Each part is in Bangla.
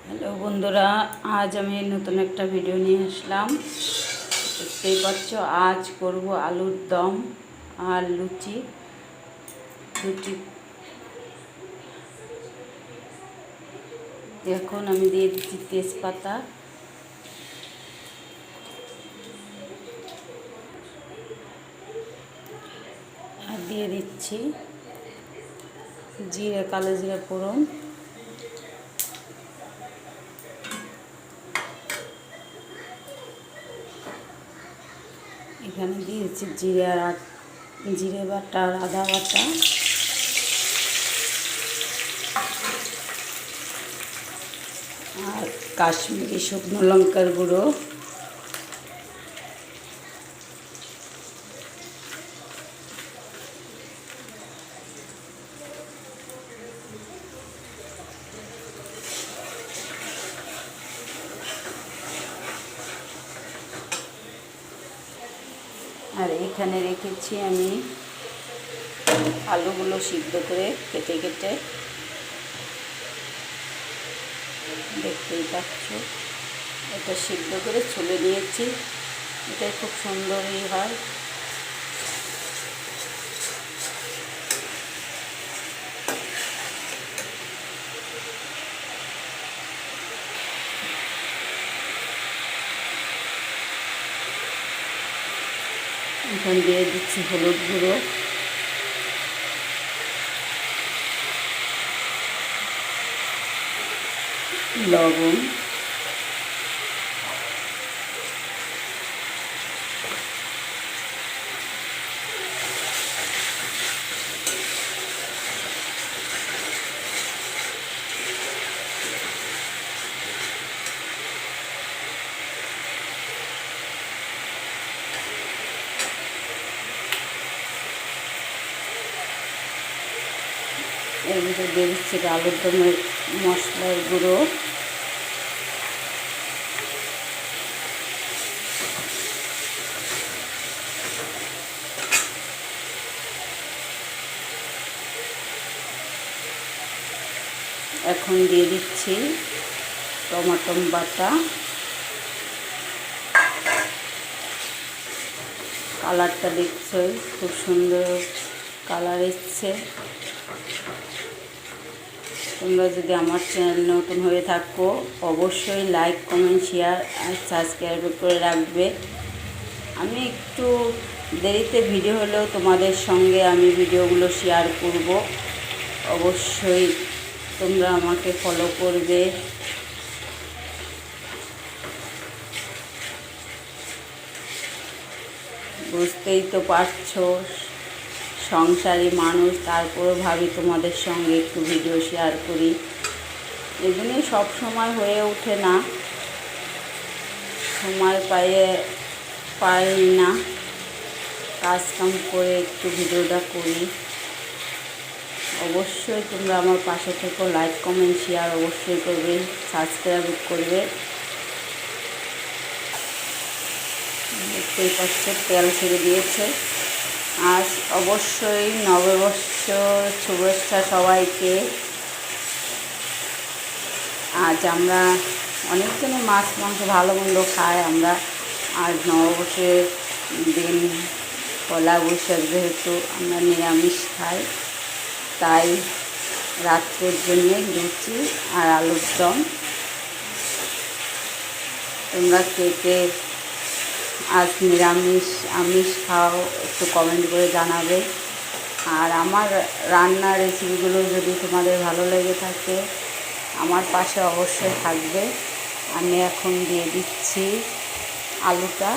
হ্যালো বন্ধুরা, আজ আমি নতুন একটা ভিডিও নিয়ে আসলাম। দেখতেই পাচ্ছ, আজ করব আলুর দম আর লুচি। এখন আমি দিয়ে দিচ্ছি তেজপাতা, আর দিয়ে দিচ্ছি জিরে, কালো জিরে ফোড়ন। এখানে দিয়েছি জিরে বাটা আর আদা বাটা, আর কাশ্মীরি শুকনো লঙ্কার গুঁড়ো, আর এখানে রেখেছি আমি আলুগুলো সিদ্ধ করে কেটে কেটে। দেখতেই পাচ্ছ, এটা সিদ্ধ করে ছুলে নিয়েছি। এটাই খুব সুন্দরই হয়। এখন দিয়ে দিচ্ছি হলুদ গুঁড়ো, লবণ, এর মধ্যে দিয়ে দিচ্ছি আলুর দমের মশলার গুঁড়ো, এখন দিয়ে দিচ্ছি টমেটো বাটা। কালারটা দেখছই, খুব সুন্দর কালার এসছে। তোমরা যদি আমার চ্যানেল নতুন হয়ে থাকো, অবশ্যই লাইক, কমেন্ট, শেয়ার আর সাবস্ক্রাইব করে রাখবে। আমি একটু দেরিতে ভিডিও হলেও তোমাদের সঙ্গে আমি ভিডিওগুলো শেয়ার করব। অবশ্যই তোমরা আমাকে ফলো করবে। বুঝতেই তো পারছো, সংসারী মানুষ, তারপরেও ভাবি তোমাদের সঙ্গে একটু ভিডিও শেয়ার করি। এগুলোই সব সময় হয়ে ওঠে না, সময় পাই না, কাজকাম করে একটু ভিডিওটা করি। অবশ্যই তোমরা আমার পাশে থেকো, লাইক, কমেন্ট, শেয়ার অবশ্যই করবে, সাবস্ক্রাইব করবে। দেখতেই পাচ্ছ, তেল ছেড়ে দিয়েছে। আজ অবশ্যই নববর্ষ শুভেচ্ছা সবাইকে। আজ আমরা অনেকজনে মাছ মাংস ভালো মন্দ খাই। আমরা আজ নববর্ষের দিন, পয়লা বৈশাখ, যেহেতু আমরা নিরামিষ খাই, তাই রাত্রের জন্যে লুচি আর আলুর দম। তোমরা কে কে আজ নিরামিষ আমিষ খাও একটু কমেন্ট করে জানাবে। আর আমার রান্নার রেসিপিগুলো যদি তোমাদের ভালো লেগে থাকে, আমার পাশে অবশ্যই থাকবে। আমি এখন দিয়ে দিচ্ছি আলুটা।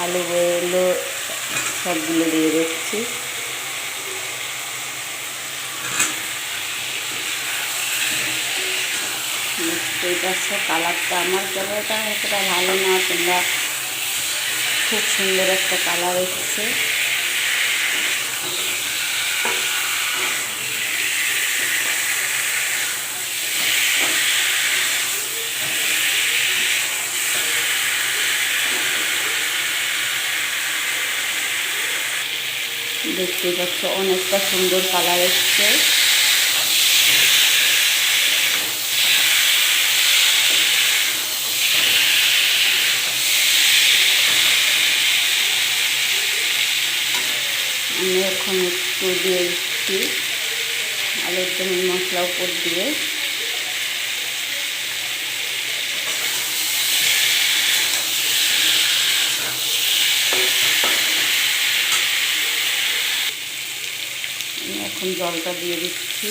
আলুগুলো সবগুলো দিয়ে দিচ্ছি। বুঝতেই পারছো, কালারটা, আমার ক্যামেরাটা অতটা ভালো না, তোমরা খুব সুন্দর একটা কালার এসেছে। দেখতেই পাচ্ছ অনেকটা সুন্দর কালার এসছে। আমি এখন একটু দিয়ে দিচ্ছি আলুর দমের মশলা উপর দিয়ে। আমি এখন জলটা দিয়ে দিচ্ছি।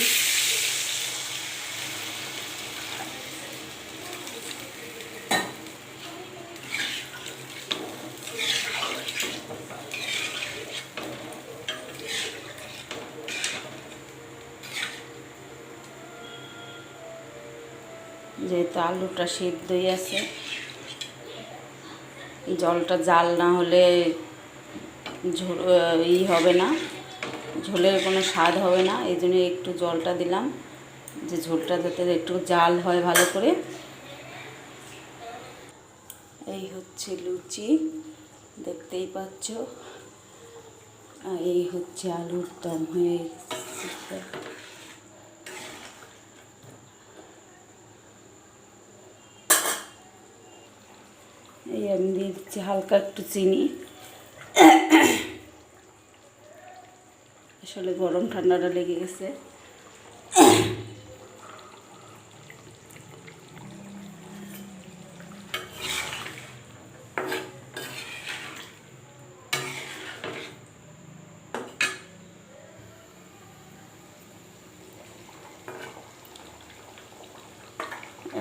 যেহেতু আলুটা সিদ্ধই আছে, জলটা জাল না হলে হবে না, ঝোলের কোনো স্বাদ হবে না। এই জন্য একটু জলটা দিলাম, যে ঝোলটা যাতে একটু জাল হয় ভালো করে। এই হচ্ছে লুচি, দেখতেই পাচ্ছ। এই হচ্ছে আলুর দম হয়ে গেছে। এই আমি দিয়ে দিচ্ছি হালকা একটু চিনি। আসলে গরম ঠান্ডাটা লেগে গেছে।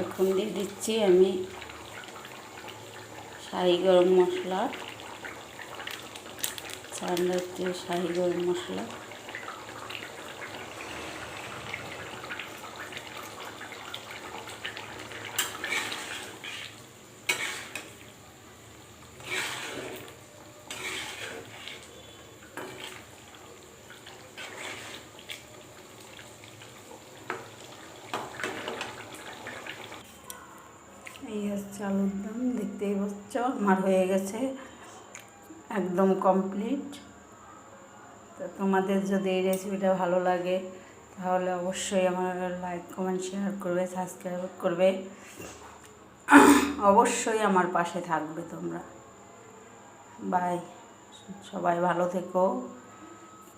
এখন দিয়ে দিচ্ছি আমি শাহি গরম মশলা, চান্নার শাহি গরম মশলা। এই হচ্ছে আলুর দম, দেখতেই পাচ্ছ আমার হয়ে গেছে একদম কমপ্লিট। তো তোমাদের যদি এই রেসিপিটা ভালো লাগে তাহলে অবশ্যই আমার লাইক কমেন্ট শেয়ার করবে, সাবস্ক্রাইব করবে, অবশ্যই আমার পাশে থাকবে তোমরা। বাই, সবাই ভালো থেকো।